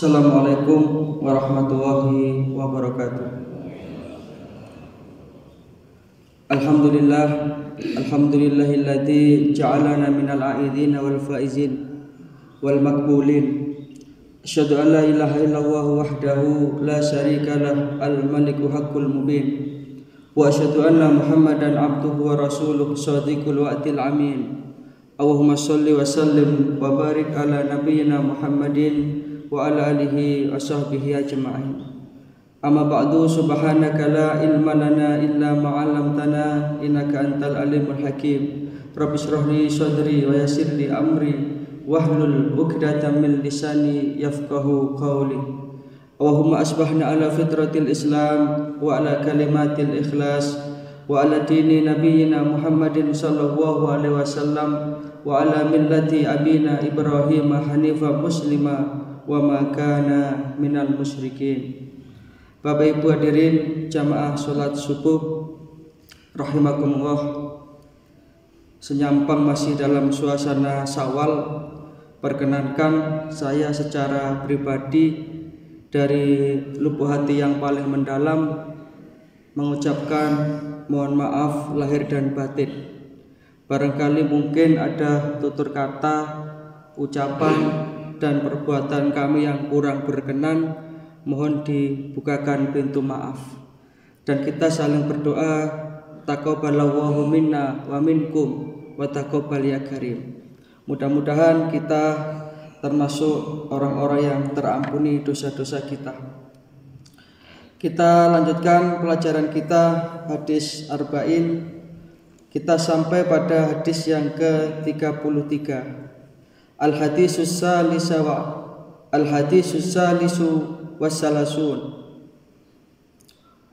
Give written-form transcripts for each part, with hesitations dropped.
Assalamualaikum warahmatullahi wabarakatuh. Alhamdulillahilladzi ja'alana minal a'idin wal faizin wal makbulin. Asyhadu an la ilaha illallah wahdahu la syarikalah al-maliku haqqul mubin. Wa asyhadu anna Muhammadan abduhu wa rasuluh shadiqul wa'dil amin. Allahumma shalli wa sallim wa barik ala nabiyyina Muhammadin wa ala alihi wa sahbihi ajma'in. Amma ba'du, subhanaka la ilma lana illa ma 'allamtana innaka antal alimul hakim. Rabbi shrah li sadri wa yassir li amri wahlul 'uqdatam min lisani yafqahu qawli. Allahumma asbahna ala fitratil Islam wa ala kalimatil ikhlas wa ala dini nabiyyina Muhammadin sallallahu alaihi wasallam wa ala millati abina Ibrahim hanifa muslima wa ma kana minal musyrikin. Bapak Ibu hadirin jamaah salat subuh rahimakumullah. Senyampang masih dalam suasana Syawal, perkenankan saya secara pribadi dari lubuk hati yang paling mendalam mengucapkan mohon maaf lahir dan batin. Barangkali mungkin ada tutur kata, ucapan dan perbuatan kami yang kurang berkenan, mohon dibukakan pintu maaf. Dan kita saling berdoa, taqabbalallahu minna wa minkum wa taqabbal ya karim. Mudah-mudahan kita termasuk orang-orang yang terampuni dosa-dosa kita. Kita lanjutkan pelajaran kita hadis arba'in. Kita sampai pada hadis yang ke-33. Al-hadisus salisu wassalasun.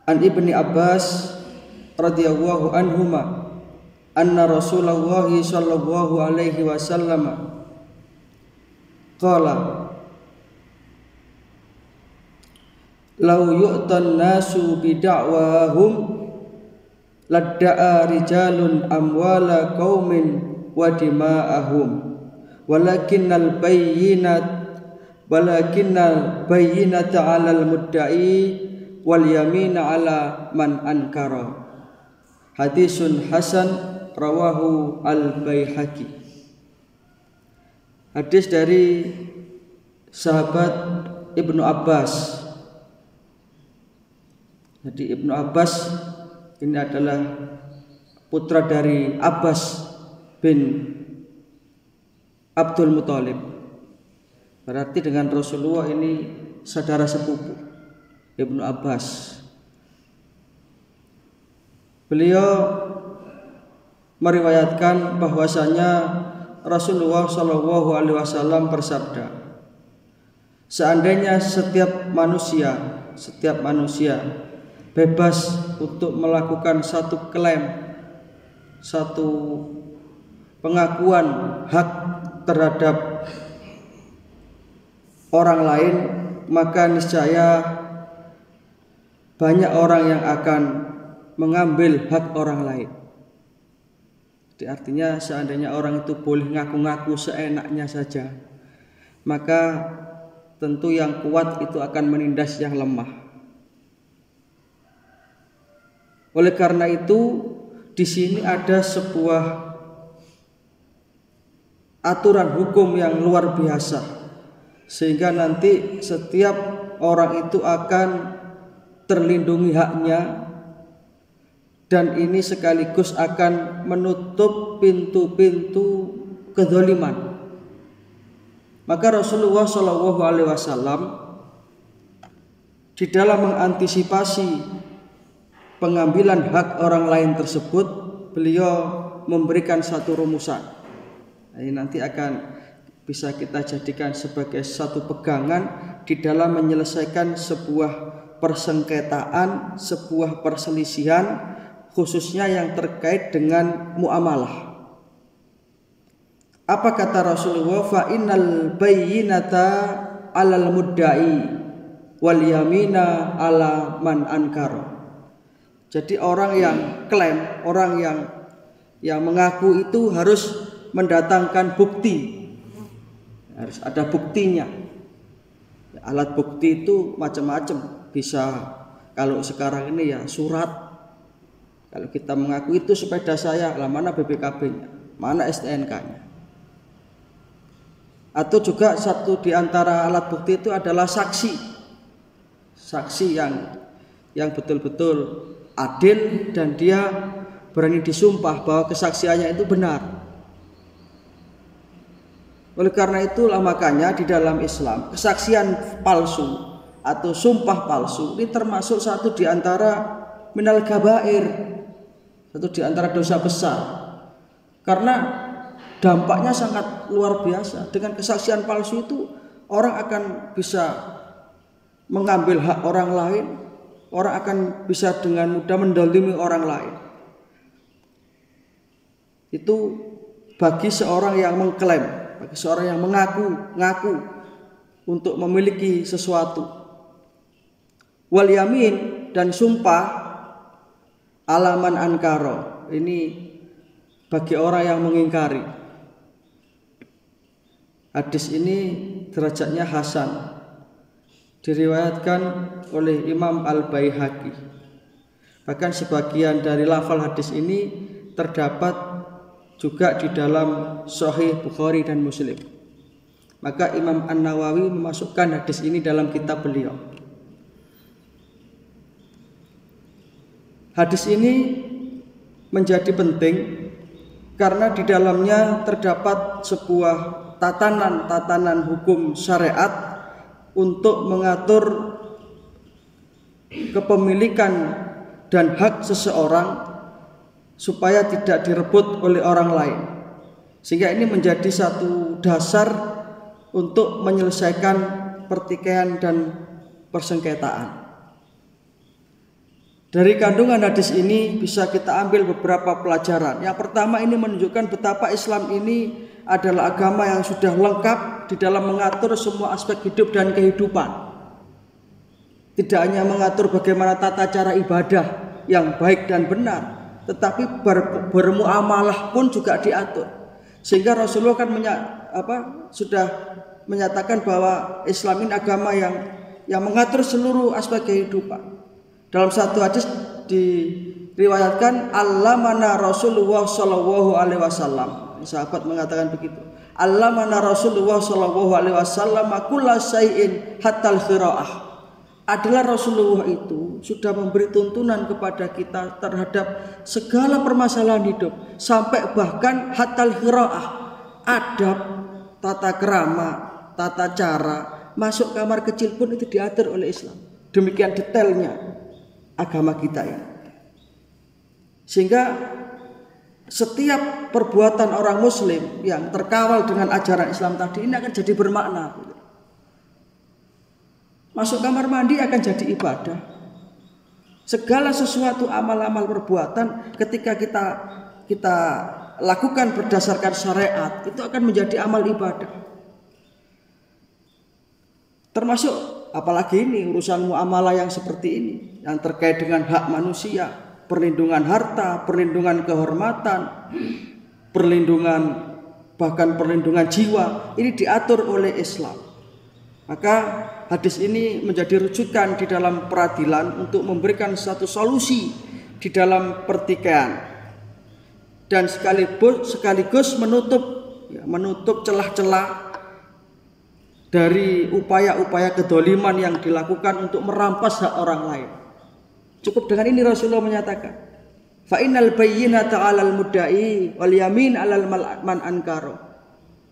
An Ibni Abbas radhiyallahu anhuma anna Rasulullah sallallahu alaihi wasallam qala law yu'tan nasu bida'wahum ladda'a rijalun amwala qaumin wa dima'ahum walakinnal bayyinata 'alal mudda'i wal yamina 'ala man ankara. Hadisun hasan rawahu al-Baihaqi. Hadis dari sahabat Ibnu Abbas. Jadi Ibnu Abbas ini adalah putra dari Abbas bin Abdul Muthalib. Berarti dengan Rasulullah ini saudara sepupu Ibnu Abbas. Beliau meriwayatkan bahwasanya Rasulullah Shallallahu alaihi wasallam bersabda, seandainya setiap manusia bebas untuk melakukan satu klaim, satu pengakuan hak terhadap orang lain, maka niscaya banyak orang yang akan mengambil hak orang lain. Jadi artinya seandainya orang itu boleh ngaku-ngaku seenaknya saja, maka tentu yang kuat itu akan menindas yang lemah. Oleh karena itu di sini ada sebuah aturan hukum yang luar biasa, sehingga nanti setiap orang itu akan terlindungi haknya, dan ini sekaligus akan menutup pintu-pintu kezaliman. Maka Rasulullah SAW di dalam mengantisipasi pengambilan hak orang lain tersebut, beliau memberikan satu rumusan. Ini nanti akan bisa kita jadikan sebagai satu pegangan di dalam menyelesaikan sebuah persengketaan, sebuah perselisihan, khususnya yang terkait dengan muamalah. Apa kata Rasulullah? Fa innal bayyinata 'alal mudda'i wal yamina 'ala man ankara. Jadi orang yang klaim, orang yang mengaku itu harus mendatangkan bukti, harus ada buktinya. Alat bukti itu macam-macam, bisa kalau sekarang ini ya surat. Kalau kita mengaku itu sepeda saya, lah mana BPKB-nya, mana STNK-nya. Atau juga satu di antara alat bukti itu adalah saksi. Saksi yang betul-betul adil dan dia berani disumpah bahwa kesaksiannya itu benar. Oleh karena itulah makanya di dalam Islam kesaksian palsu atau sumpah palsu ini termasuk satu di antara minal kabair, satu di antara dosa besar. Karena dampaknya sangat luar biasa. Dengan kesaksian palsu itu orang akan bisa mengambil hak orang lain, orang akan bisa dengan mudah mendolimi orang lain. Itu bagi seorang yang mengklaim, bagi seorang yang mengaku untuk memiliki sesuatu. Wal yamin dan sumpah alaman ankaro, ini bagi orang yang mengingkari. Hadis ini derajatnya hasan, diriwayatkan oleh Imam Al-Baihaqi. Bahkan sebagian dari lafal hadis ini terdapat juga di dalam Sahih Bukhari dan Muslim. Maka Imam An-Nawawi memasukkan hadis ini dalam kitab beliau. Hadis ini menjadi penting karena di dalamnya terdapat sebuah tatanan hukum syariat untuk mengatur kepemilikan dan hak seseorang supaya tidak direbut oleh orang lain. Sehingga ini menjadi satu dasar untuk menyelesaikan pertikaian dan persengketaan. Dari kandungan hadis ini bisa kita ambil beberapa pelajaran. Yang pertama, ini menunjukkan betapa Islam ini adalah agama yang sudah lengkap di dalam mengatur semua aspek hidup dan kehidupan. Tidak hanya mengatur bagaimana tata cara ibadah yang baik dan benar, tetapi bermuamalah pun juga diatur. Sehingga Rasulullah kan sudah menyatakan bahwa Islam ini agama yang mengatur seluruh aspek kehidupan. Dalam satu hadis diriwayatkan allamana Rasulullah sallallahu alaihi wasallam. Sahabat mengatakan begitu. Allamana Rasulullah sallallahu alaihi wasallam kulla syai'in hatta al-qiraah. Adalah Rasulullah itu sudah memberi tuntunan kepada kita terhadap segala permasalahan hidup, sampai bahkan hatta al-qiraah, adab, tata krama, tata cara, masuk kamar kecil pun itu diatur oleh Islam. Demikian detailnya agama kita ini. Sehingga setiap perbuatan orang muslim yang terkawal dengan ajaran Islam tadi ini akan jadi bermakna. Masuk kamar mandi akan jadi ibadah. Segala sesuatu amal-amal perbuatan ketika kita lakukan berdasarkan syariat itu akan menjadi amal ibadah. Termasuk apalagi ini urusan muamalah yang seperti ini, yang terkait dengan hak manusia, perlindungan harta, perlindungan kehormatan, bahkan perlindungan jiwa, ini diatur oleh Islam. Maka hadis ini menjadi rujukan di dalam peradilan untuk memberikan satu solusi di dalam pertikaian dan sekaligus menutup celah-celah dari upaya-upaya kedoliman yang dilakukan untuk merampas hak orang lain. Cukup dengan ini Rasulullah menyatakan, fa innal bayyinata 'alal mudda'i wal yamin 'alal man ankara.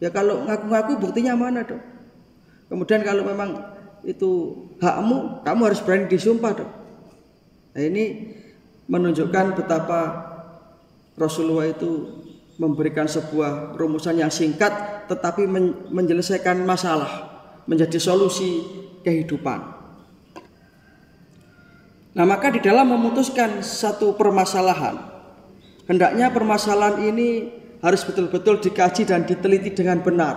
Ya kalau ngaku-ngaku buktinya mana dong? Kemudian kalau memang itu hakmu, kamu harus berani disumpah dong. Nah, ini menunjukkan betapa Rasulullah itu memberikan sebuah rumusan yang singkat tetapi menyelesaikan masalah, menjadi solusi kehidupan. Nah, maka di dalam memutuskan satu permasalahan, hendaknya permasalahan ini harus betul-betul dikaji dan diteliti dengan benar.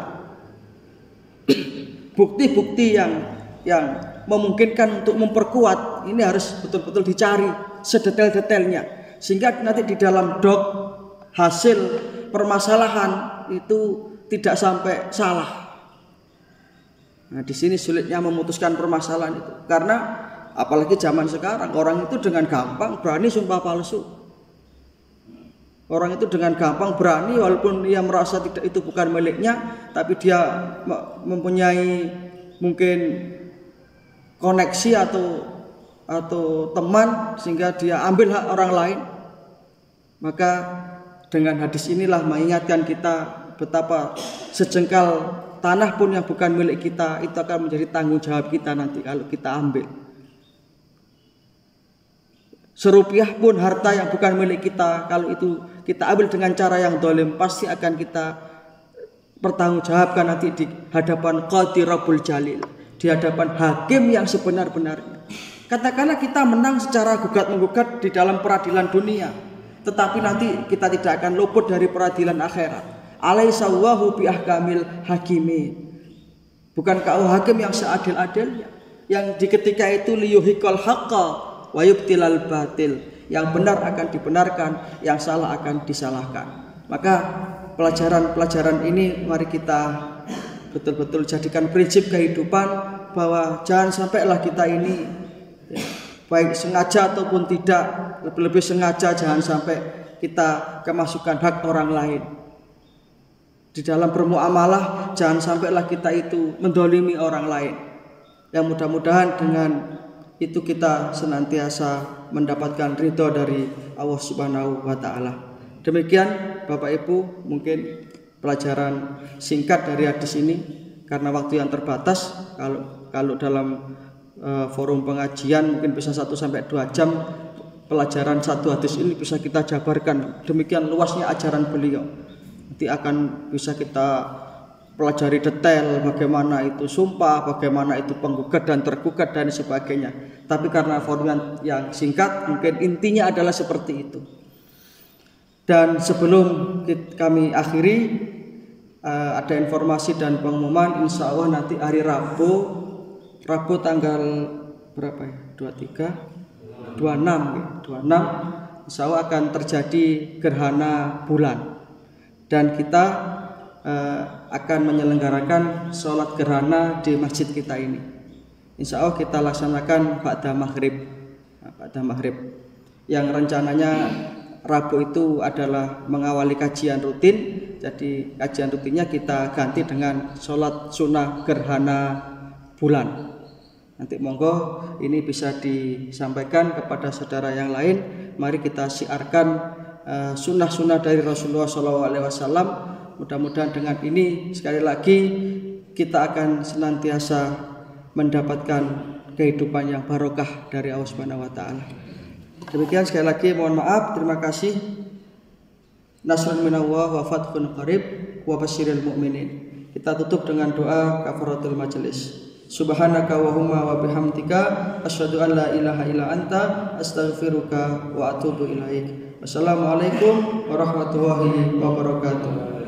Bukti-bukti yang memungkinkan untuk memperkuat ini harus betul-betul dicari sedetail-detailnya, sehingga nanti di dalam hasil permasalahan itu tidak sampai salah. Nah, di sini sulitnya memutuskan permasalahan itu. Karena apalagi zaman sekarang orang itu dengan gampang berani sumpah palsu. Orang itu dengan gampang berani walaupun ia merasa tidak itu bukan miliknya, tapi dia mempunyai mungkin koneksi atau teman sehingga dia ambil hak orang lain. Maka dengan hadis inilah mengingatkan kita betapa sejengkal tanah pun yang bukan milik kita itu akan menjadi tanggung jawab kita nanti kalau kita ambil. Serupiah pun harta yang bukan milik kita, kalau itu kita ambil dengan cara yang zalim, pasti akan kita pertanggungjawabkan nanti di hadapan Qadhi Rabbul Jalil, di hadapan hakim yang sebenar-benarnya. Katakanlah kita menang secara gugat-menggugat di dalam peradilan dunia, tetapi nanti kita tidak akan luput dari peradilan akhirat. Alaisa Allahu bi ahkamil hakimin. Bukankah Allah hakim yang seadil-adilnya, yang di ketika itu liyuhiqal haqqa wa yubtilal batil, yang benar akan dibenarkan, yang salah akan disalahkan. Maka pelajaran-pelajaran ini mari kita betul-betul jadikan prinsip kehidupan, bahwa jangan sampailah kita ini baik sengaja ataupun tidak, lebih-lebih sengaja jangan sampai kita kemasukan hak orang lain. Di dalam bermuamalah jangan sampailah kita itu mendolimi orang lain. Yang mudah-mudahan dengan itu kita senantiasa mendapatkan ridho dari Allah Subhanahu wa Ta'ala. Demikian Bapak Ibu, mungkin pelajaran singkat dari hadis ini karena waktu yang terbatas. Kalau dalam forum pengajian mungkin bisa 1-2 jam, pelajaran satu hadis ini bisa kita jabarkan. Demikian luasnya ajaran beliau. Nanti akan bisa kita pelajari detail bagaimana itu sumpah, bagaimana itu penggugat dan tergugat dan sebagainya. Tapi karena forum yang singkat, mungkin intinya adalah seperti itu. Dan sebelum kami akhiri, ada informasi dan pengumuman. Insya Allah nanti hari Rabu tanggal berapa ya? 26 Insya Allah akan terjadi gerhana bulan. Dan kita akan menyelenggarakan sholat gerhana di masjid kita ini. Insya Allah kita laksanakan ba'da maghrib. Yang rencananya Rabu itu adalah mengawali kajian rutin. Jadi kajian rutinnya kita ganti dengan sholat sunnah gerhana bulan. Nanti monggo ini bisa disampaikan kepada saudara yang lain. Mari kita syiarkan sunnah-sunnah dari Rasulullah SAW. Mudah-mudahan dengan ini sekali lagi kita akan senantiasa mendapatkan kehidupan yang barokah dari Allah Subhanahu wa Ta'ala. Demikian sekali lagi mohon maaf, terima kasih. Nasrun minallah wa fathun qarib wa basyiril mu'minin. Kita tutup dengan doa kafaratul majelis. Subhanaka wahumma wa bihamdika asyhadu an la ilaha illa anta astaghfiruka wa atubu ilaik. Wassalamualaikum warahmatullahi wabarakatuh.